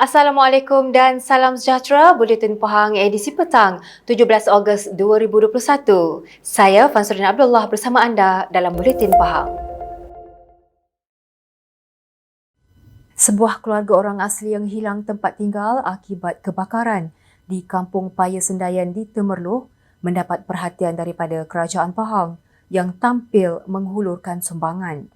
Assalamualaikum dan salam sejahtera. Buletin Pahang edisi petang 17 Ogos 2021. Saya Fansurin Abdullah bersama anda dalam Buletin Pahang. Sebuah keluarga orang asli yang hilang tempat tinggal akibat kebakaran di Kampung Paya Sendayan di Temerloh mendapat perhatian daripada Kerajaan Pahang yang tampil menghulurkan sumbangan.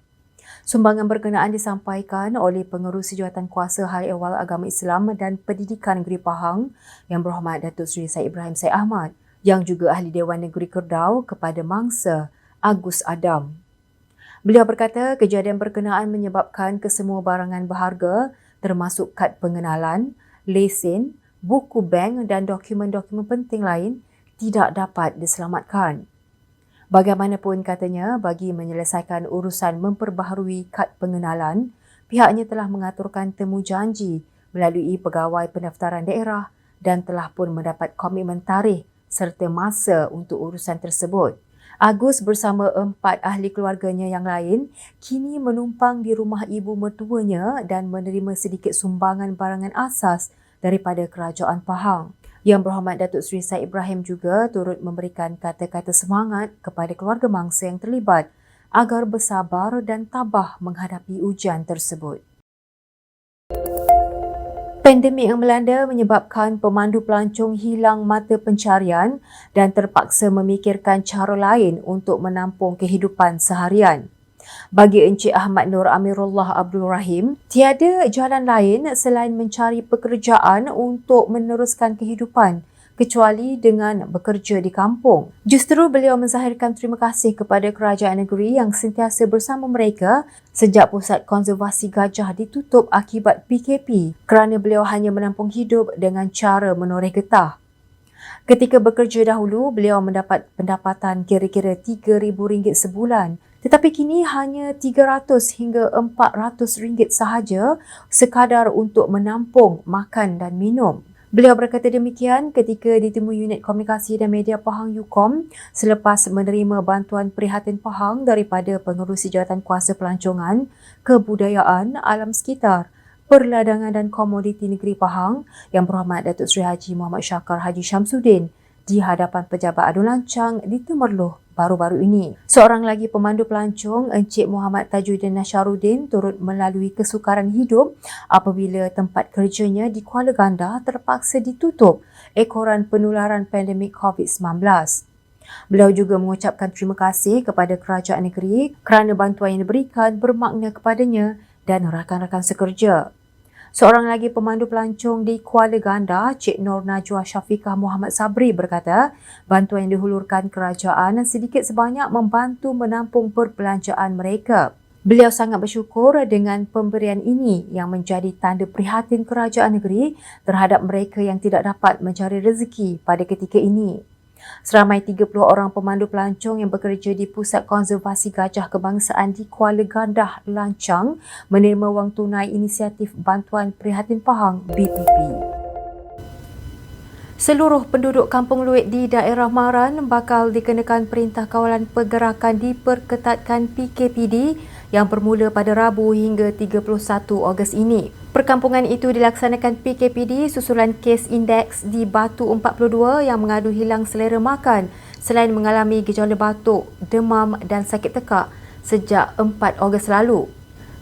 Sumbangan berkenaan disampaikan oleh Pengerusi Jawatankuasa Hal Ehwal Agama Islam dan Pendidikan Negeri Pahang Yang Berhormat Datuk Seri Said Ibrahim Said Ahmad yang juga Ahli Dewan Negeri Kerbau kepada mangsa Agus Adam. Beliau berkata kejadian berkenaan menyebabkan kesemua barangan berharga termasuk kad pengenalan, lesen, buku bank dan dokumen-dokumen penting lain tidak dapat diselamatkan. Bagaimanapun katanya, bagi menyelesaikan urusan memperbaharui kad pengenalan, pihaknya telah mengaturkan temu janji melalui Pegawai Pendaftaran Daerah dan telah pun mendapat komitmen tarikh serta masa untuk urusan tersebut. Agus bersama 4 ahli keluarganya yang lain kini menumpang di rumah ibu mertuanya dan menerima sedikit sumbangan barangan asas daripada Kerajaan Pahang. Yang Berhormat Datuk Seri Said Ibrahim juga turut memberikan kata-kata semangat kepada keluarga mangsa yang terlibat agar bersabar dan tabah menghadapi ujian tersebut. Pandemik yang melanda menyebabkan pemandu pelancong hilang mata pencarian dan terpaksa memikirkan cara lain untuk menampung kehidupan seharian. Bagi Encik Ahmad Nur Amirullah Abdul Rahim, tiada jalan lain selain mencari pekerjaan untuk meneruskan kehidupan kecuali dengan bekerja di kampung. Justru beliau menzahirkan terima kasih kepada kerajaan negeri yang sentiasa bersama mereka sejak Pusat Konservasi Gajah ditutup akibat PKP kerana beliau hanya menampung hidup dengan cara menoreh getah. Ketika bekerja dahulu, beliau mendapat pendapatan kira-kira RM3,000 sebulan. Tetapi kini hanya RM300 hingga RM400 sahaja sekadar untuk menampung makan dan minum. Beliau berkata demikian ketika ditemui Unit Komunikasi dan Media Pahang UKOM selepas menerima bantuan prihatin Pahang daripada Pengerusi Jawatankuasa Pelancongan, Kebudayaan, Alam Sekitar, Perladangan dan Komoditi Negeri Pahang Yang Berhormat Datuk Seri Haji Muhammad Syakar Haji Syamsuddin di hadapan pejabat adu lancang di Temerloh baru-baru ini. Seorang lagi pemandu pelancong, Encik Muhammad Tajuddin Nasharuddin turut melalui kesukaran hidup apabila tempat kerjanya di Kuala Gandah terpaksa ditutup ekoran penularan pandemik COVID-19. Beliau juga mengucapkan terima kasih kepada kerajaan negeri kerana bantuan yang diberikan bermakna kepadanya dan rakan-rakan sekerja. Seorang lagi pemandu pelancong di Kuala Gandah, Cik Nur Najwa Syafiqah Muhammad Sabri berkata, bantuan yang dihulurkan kerajaan sedikit sebanyak membantu menampung perbelanjaan mereka. Beliau sangat bersyukur dengan pemberian ini yang menjadi tanda prihatin kerajaan negeri terhadap mereka yang tidak dapat mencari rezeki pada ketika ini. Seramai 30 orang pemandu pelancong yang bekerja di Pusat Konservasi Gajah Kebangsaan di Kuala Gandah Lancang menerima wang tunai inisiatif Bantuan Prihatin Pahang BPP. Seluruh penduduk Kampung Luit di daerah Maran bakal dikenakan Perintah Kawalan Pergerakan diperketatkan PKPD yang bermula pada Rabu hingga 31 Ogos ini. Perkampungan itu dilaksanakan PKPD susulan kes indeks di Batu 42 yang mengadu hilang selera makan selain mengalami gejala batuk, demam dan sakit tekak sejak 4 Ogos lalu.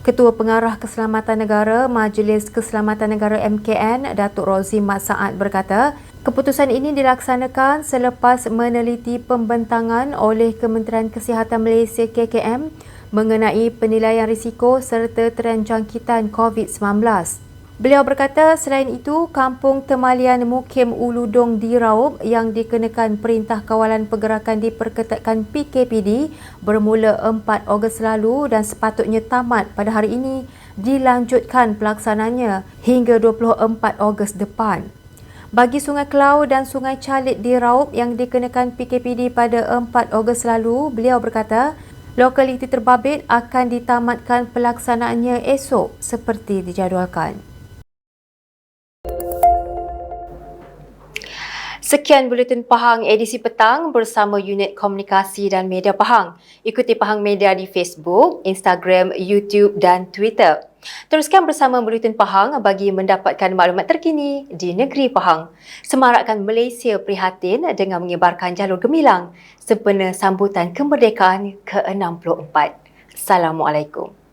Ketua Pengarah Keselamatan Negara Majlis Keselamatan Negara MKN, Datuk Rozi Mat Saad berkata, keputusan ini dilaksanakan selepas meneliti pembentangan oleh Kementerian Kesihatan Malaysia KKM mengenai penilaian risiko serta trend jangkitan COVID-19. Beliau berkata selain itu, Kampung Temalian Mukim Uludong di Raub yang dikenakan Perintah Kawalan Pergerakan diperketatkan PKPD bermula 4 Ogos lalu dan sepatutnya tamat pada hari ini dilanjutkan pelaksananya hingga 24 Ogos depan. Bagi Sungai Kelau dan Sungai Calit di Raub yang dikenakan PKPD pada 4 Ogos lalu, beliau berkata, lokaliti terbabit akan ditamatkan pelaksanaannya esok seperti dijadualkan. Sekian Buletin Pahang edisi petang bersama Unit Komunikasi dan Media Pahang. Ikuti Pahang Media di Facebook, Instagram, YouTube dan Twitter. Teruskan bersama Buletin Pahang bagi mendapatkan maklumat terkini di negeri Pahang. Semarakkan Malaysia prihatin dengan mengibarkan jalur gemilang sempena sambutan kemerdekaan ke-64. Assalamualaikum.